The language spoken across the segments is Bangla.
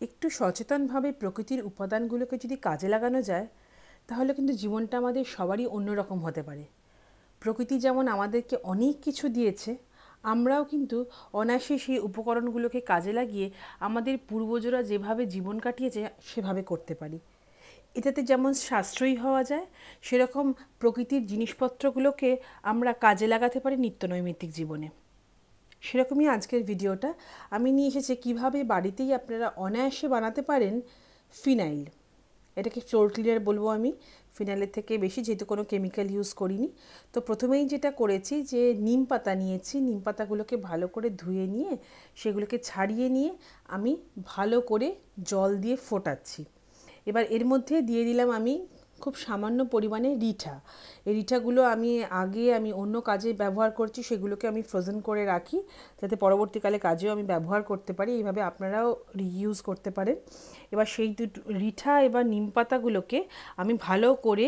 একটু সচেতনভাবে প্রকৃতির উপাদানগুলোকে যদি কাজে লাগানো যায় তাহলে কিন্তু জীবনটা আমাদের সবারই অন্যরকম হতে পারে। প্রকৃতি যেমন আমাদেরকে অনেক কিছু দিয়েছে, আমরাও কিন্তু অনায়াসে সেই উপকরণগুলোকে কাজে লাগিয়ে আমাদের পূর্বজরা যেভাবে জীবন কাটিয়েছে সেভাবে করতে পারি। এটাতে যেমন সাশ্রয়ী হওয়া যায়, সেরকম প্রকৃতির জিনিসপত্রগুলোকে আমরা কাজে লাগাতে পারি নিত্যনৈমিত্তিক জীবনে। সেরকমই আজকের ভিডিওটা আমি নিয়ে এসেছি কীভাবে বাড়িতেই আপনারা অনায়াসে বানাতে পারেন ফিনাইল। এটাকে ফ্লোর ক্লিনার বলবো আমি, ফিনাইলের থেকে বেশি, যেহেতু কোনো কেমিক্যাল ইউজ করিনি। তো প্রথমেই যেটা করেছি যে নিম পাতা নিয়েছি, নিম পাতাগুলোকে ভালো করে ধুয়ে নিয়ে সেগুলোকে ছাড়িয়ে নিয়ে আমি ভালো করে জল দিয়ে ফোটাচ্ছি। এবার এর মধ্যে দিয়ে দিলাম আমি খুব সামান্য পরিমাণে রিঠা। এই রিঠাগুলো আমি অন্য কাজে ব্যবহার করছি, সেগুলোকে আমি ফ্রোজেন করে রাখি যাতে পরবর্তীকালে কাজেও আমি ব্যবহার করতে পারি। এইভাবে আপনারাও রিইউজ করতে পারেন। এবার সেই দুটো রিঠা এবার নিম পাতাগুলোকে আমি ভালো করে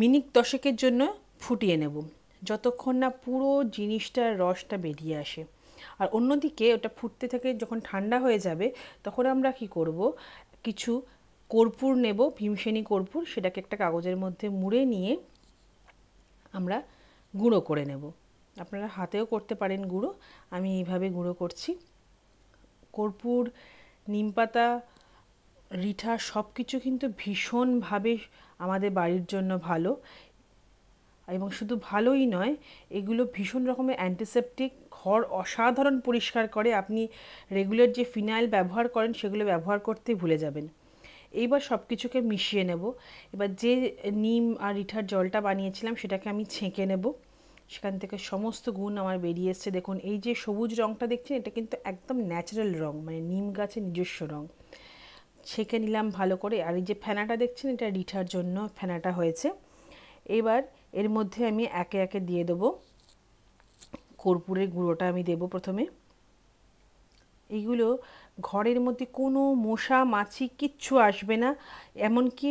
মিনিট 10 জন্য ফুটিয়ে নেব, যতক্ষণ না পুরো জিনিসটার রসটা বেরিয়ে আসে। আর অন্যদিকে ওটা ফুটতে থেকে যখন ঠান্ডা হয়ে যাবে তখন আমরা কি করব, কিছু কর্পূর নেব, ভীমসেনী কর্পূর, সেটাকে একটা কাগজের মধ্যে মুড়ে নিয়ে আমরা গুঁড়ো করে নেব। আপনারা হাতেও করতে পারেন গুঁড়ো, আমি এইভাবে গুঁড়ো করছি। কর্পূর, নিমপাতা, রিঠা সব কিছু কিন্তু ভীষণভাবে আমাদের বাড়ির জন্য ভালো, এবং শুধু ভালোই নয়, এগুলো ভীষণ রকমের অ্যান্টিসেপটিক, ঘর অসাধারণ পরিষ্কার করে। আপনি রেগুলার যে ফিনাইল ব্যবহার করেন সেগুলো ব্যবহার করতেই ভুলে যাবেন। এইবার সব কিছুকে মিশিয়ে নেব। এবার যে নিম আর রিঠার জলটা বানিয়েছিলাম সেটাকে আমি ছেঁকে নেব, সেখান থেকে সমস্ত গুণ আমার বেরিয়ে এসছে। দেখুন এই যে সবুজ রঙটা দেখছেন, এটা কিন্তু একদম ন্যাচারাল রঙ, মানে নিম গাছের নিজস্ব রঙ। ছেঁকে নিলাম ভালো করে। আর এই যে ফেনাটা দেখছেন, এটা রিঠার জন্য ফেনাটা হয়েছে। এবার এর মধ্যে আমি একে একে দিয়ে দেবো কর্পূরের গুঁড়োটা। আমি দেব প্রথমে। এইগুলো ঘরের মধ্যে কোনো মশা মাছি কিচ্ছু আসবে না। এমনকি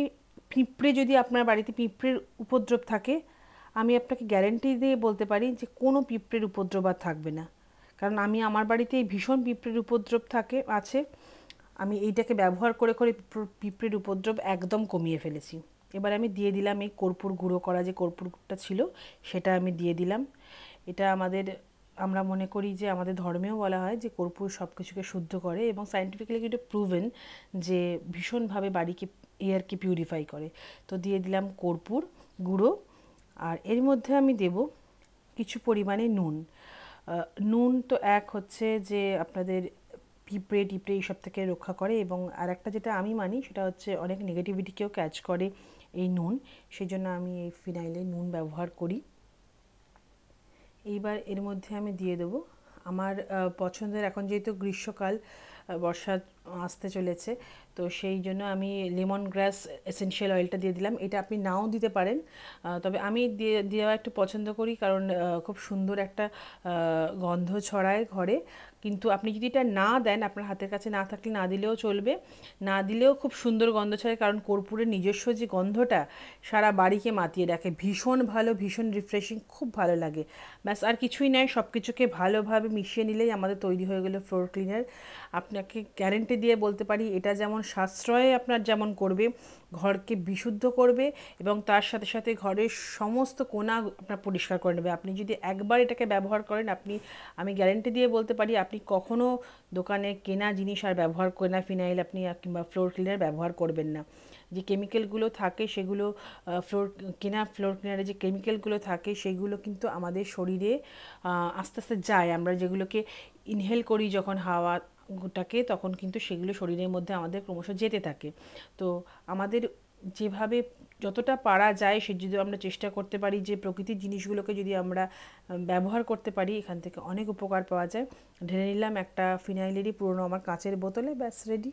পিঁপড়ে, যদি আপনার বাড়িতে পিঁপড়ের উপদ্রব থাকে, আমি আপনাকে গ্যারেন্টি দিয়ে বলতে পারি যে কোনো পিঁপড়ের উপদ্রব আর থাকবে না। কারণ আমার বাড়িতে ভীষণ পিঁপড়ের উপদ্রব আছে। আমি এইটাকে ব্যবহার করে করে পিঁপড়ের উপদ্রব একদম কমিয়ে ফেলেছি। এবার আমি দিয়ে দিলাম এই কর্পূর গুঁড়ো করা যে কর্পূরটা ছিল সেটা আমি দিয়ে দিলাম। এটা আমরা মনে করি যে আমাদের ধর্মেও বলা হয় যে কর্পূর সব কিছুকে শুদ্ধ করে, এবং সায়েন্টিফিক্যালি কিন্তু প্রুভেন যে ভীষণভাবে বাড়িকে, এয়ারকে পিউরিফাই করে। তো দিয়ে দিলাম কর্পূর গুঁড়ো। আর এর মধ্যে আমি দেব কিছু পরিমাণে নুন। নুন তো এক হচ্ছে যে আপনাদের পিঁপড়ে টিপড়ে এইসব থেকে রক্ষা করে, এবং আর একটা যেটা আমি মানি সেটা হচ্ছে অনেক নেগেটিভিটিকেও ক্যাচ করে এই নুন। সেই জন্য আমি এই ফিনাইলে নুন ব্যবহার করি। এইবার এর মধ্যে আমি দিয়ে দেবো আমার পছন্দের, এখন যেহেতু গ্রীষ্মকাল, বর্ষা আসতে চলেছে, তো সেই জন্য আমি লেমন গ্রাস এসেনশিয়াল অয়েলটা দিয়ে দিলাম। এটা আপনি নাও দিতে পারেন, তবে আমি দেওয়া একটু পছন্দ করি, কারণ খুব সুন্দর একটা গন্ধ ছড়ায় ঘরে। কিন্তু আপনি যদি এটা না দেন, আপনার হাতের কাছে না থাকলে না দিলেও চলবে, না দিলেও খুব সুন্দর গন্ধ ছড়ায়, কারণ কর্পূরের নিজস্ব যে গন্ধটা সারা বাড়িকে মাতিয়ে রাখে। ভীষণ ভালো, ভীষণ রিফ্রেশিং, খুব ভালো লাগে। ব্যাস, আর কিছুই নয়, সব কিছুকে ভালোভাবে মিশিয়ে নিলেই আমাদের তৈরি হয়ে গেল ফ্লোর ক্লিনার। আপনাকে গ্যারেন্টি দিয়ে বলতে পারি এটা যেমন সাশ্রয় আপনার যেমন করবে, ঘরকে বিশুদ্ধ করবে, এবং তার সাথে সাথে ঘরের সমস্ত কোণা আপনার পরিষ্কার করে নেবে। আপনি যদি একবার এটাকে ব্যবহার করেন, আমি গ্যারেন্টি দিয়ে বলতে পারি আপনি কখনও দোকানে কেনা জিনিস আর ব্যবহার করে না, ফিনাইল আপনি কিংবা ফ্লোর ক্লিনার ব্যবহার করবেন না। যে কেমিক্যালগুলো থাকে সেগুলো, ফ্লোর ক্লিনারে যে কেমিক্যালগুলো থাকে সেগুলো কিন্তু আমাদের শরীরে আস্তে আস্তে যায়। আমরা যেগুলোকে ইনহেল করি যখন হাওয়াটাকে, তখন কিন্তু সেগুলো শরীরের মধ্যে আমাদের ক্রমশ যেতে থাকে। তো আমাদের যেভাবে যতটা পারা যায় সে যদি আমরা চেষ্টা করতে পারি যে প্রকৃতির জিনিসগুলোকে যদি আমরা ব্যবহার করতে পারি, এখান থেকে অনেক উপকার পাওয়া যায়। ঢেলে নিলাম একটা ফিনাইলেরই পুরনো আমার কাঁচের বোতলে, ব্যাস রেডি।